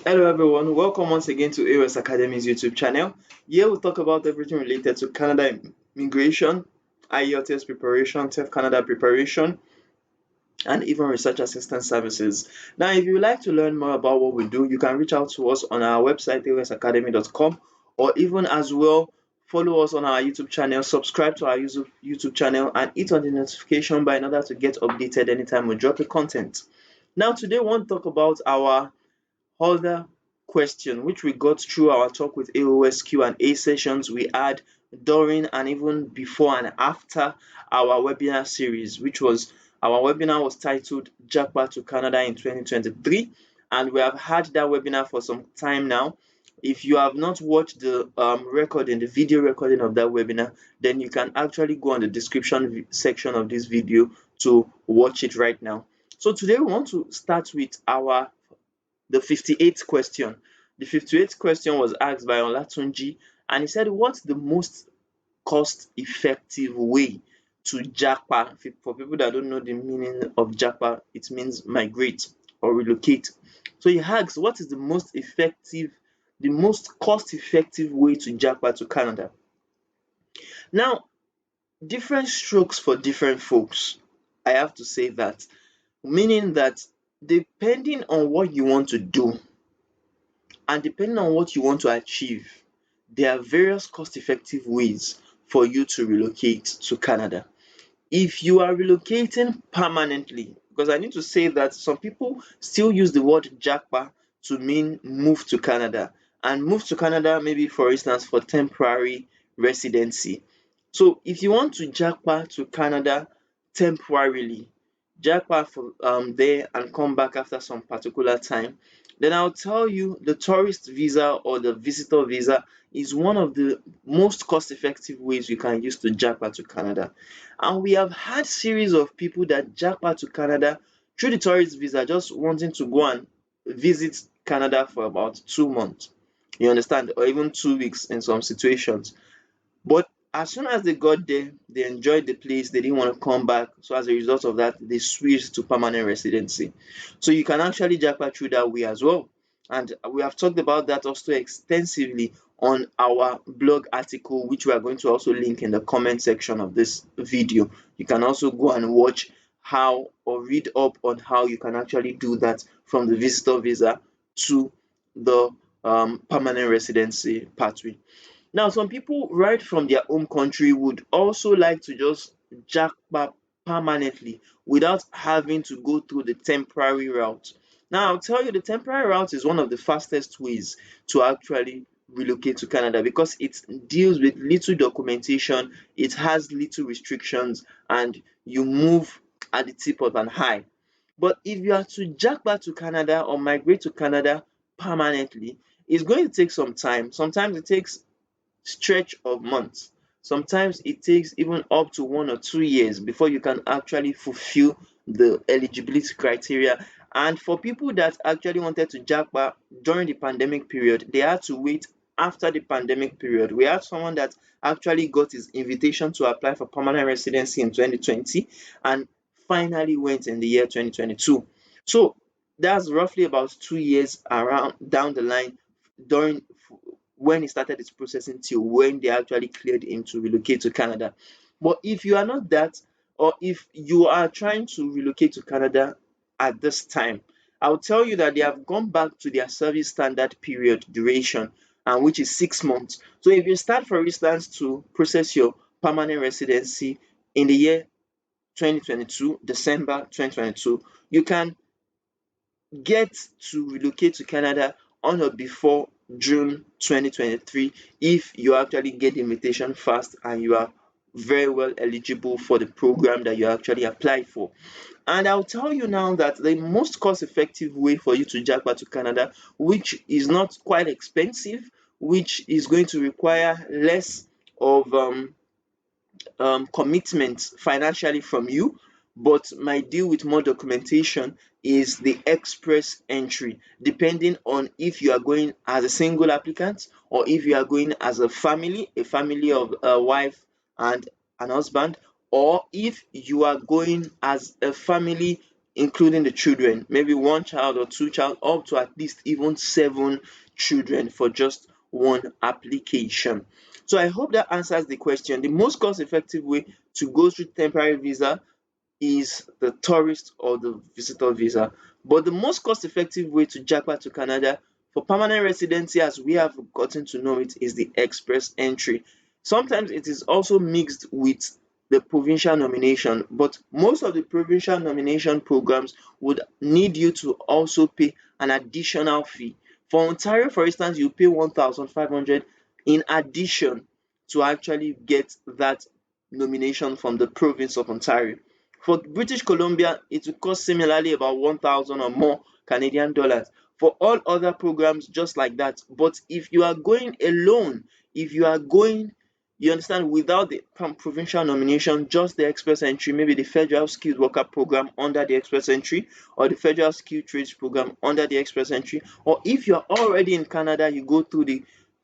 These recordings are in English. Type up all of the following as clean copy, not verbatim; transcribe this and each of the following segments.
Hello everyone, welcome once again to A.O.S Academy's YouTube channel. Here we'll talk about everything related to Canada immigration, IELTS preparation, TEF Canada preparation, and even research assistance services. Now, if you would like to learn more about what we do, you can reach out to us on our website, aosacademy.com, or even as well, follow us on our YouTube channel, subscribe to our YouTube channel, and hit on the notification bell in order to get updated anytime we drop a content. Now, today we want to talk about our other question which we got through our talk with A.O.S Q&A sessions we had during and even before and after our webinar series, which was our webinar was titled JAPA to Canada in 2023, and we have had that webinar for some time now. If you have not watched the recording, the video recording of that webinar, then you can actually go on the description section of this video to watch it right now. So today we want to start with the 58th question. The 58th question was asked by Olatunji, and he said, what's the most cost-effective way to JAPA? For people that don't know the meaning of JAPA, it means migrate or relocate. So he asks, what is the most cost-effective way to JAPA to Canada? Now, different strokes for different folks. I have to say that, meaning that depending on what you want to do, and depending on what you want to achieve, there are various cost-effective ways for you to relocate to Canada. If you are relocating permanently, because I need to say that some people still use the word JAPA to mean move to Canada, and move to Canada maybe, for instance, for temporary residency. So if you want to JAPA to Canada temporarily, JAPA for there and come back after some particular time, then I'll tell you the tourist visa or the visitor visa is one of the most cost-effective ways you can use to JAPA to Canada. And we have had series of people that JAPA to Canada through the tourist visa, just wanting to go and visit Canada for about 2 months. You understand? Or even 2 weeks in some situations. But as soon as they got there, they enjoyed the place, they didn't want to come back. So as a result of that, they switched to permanent residency. So you can actually JAPA through that way as well. And we have talked about that also extensively on our blog article, which we are going to also link in the comment section of this video. You can also go and watch how or read up on how you can actually do that from the visitor visa to the permanent residency pathway. Now, some people right from their home country would also like to just JAPA permanently without having to go through the temporary route. Now, I'll tell you, the temporary route is one of the fastest ways to actually relocate to Canada because it deals with little documentation, it has little restrictions, and you move at the tip of an eye. But if you are to JAPA to Canada or migrate to Canada permanently, it's going to take some time. Sometimes it takes stretch of months. Sometimes it takes even up to 1 or 2 years before you can actually fulfill the eligibility criteria. And for people that actually wanted to JAPA during the pandemic period, they had to wait after the pandemic period. We have someone that actually got his invitation to apply for permanent residency in 2020 and finally went in the year 2022. So that's roughly about 2 years around down the line during when he started his processing till when they actually cleared him to relocate to Canada. But if you are not that, or if you are trying to relocate to Canada at this time, I'll tell you that they have gone back to their service standard period duration, and which is 6 months. So if you start, for instance, to process your permanent residency in the year 2022, December 2022, you can get to relocate to Canada on or before June 2023 if you actually get the invitation fast and you are very well eligible for the program that you actually applied for. And I'll tell you now that the most cost-effective way for you to JAPA to Canada, which is not quite expensive, which is going to require less of commitment financially from you, but might deal with more documentation, is the express entry, depending on if you are going as a single applicant or if you are going as a family of a wife and an husband, or if you are going as a family including the children, maybe one child or two child, up to at least even 7 children for just one application. So I hope that answers the question. The most cost effective way to go through temporary visa is the tourist or the visitor visa. But the most cost effective way to JAPA to Canada for permanent residency, as we have gotten to know it, is the express entry. Sometimes it is also mixed with the provincial nomination, but most of the provincial nomination programs would need you to also pay an additional fee. For Ontario, for instance, you pay 1,500 in addition to actually get that nomination from the province of Ontario. For British Columbia, it will cost similarly about 1,000 or more Canadian dollars. For all other programs, just like that. But if you are going alone, if you are going, you understand, without the provincial nomination, just the express entry, maybe the federal skilled worker program under the express entry, or the federal skilled trades program under the express entry, or if you're already in Canada, you go through the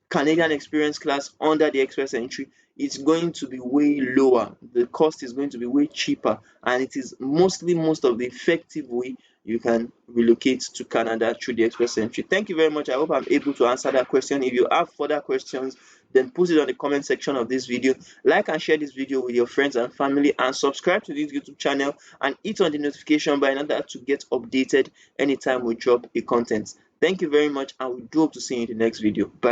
Canadian experience class under the express entry, it's going to be way lower. The cost is going to be way cheaper, and it is mostly most of the effective way you can relocate to Canada through the express entry. Thank you very much. I hope I'm able to answer that question. If you have further questions, then put it on the comment section of this video. Like and share this video with your friends and family, and subscribe to this YouTube channel and hit on the notification bell in order to get updated anytime we drop a content. Thank you very much, and we do hope to see you in the next video. Bye.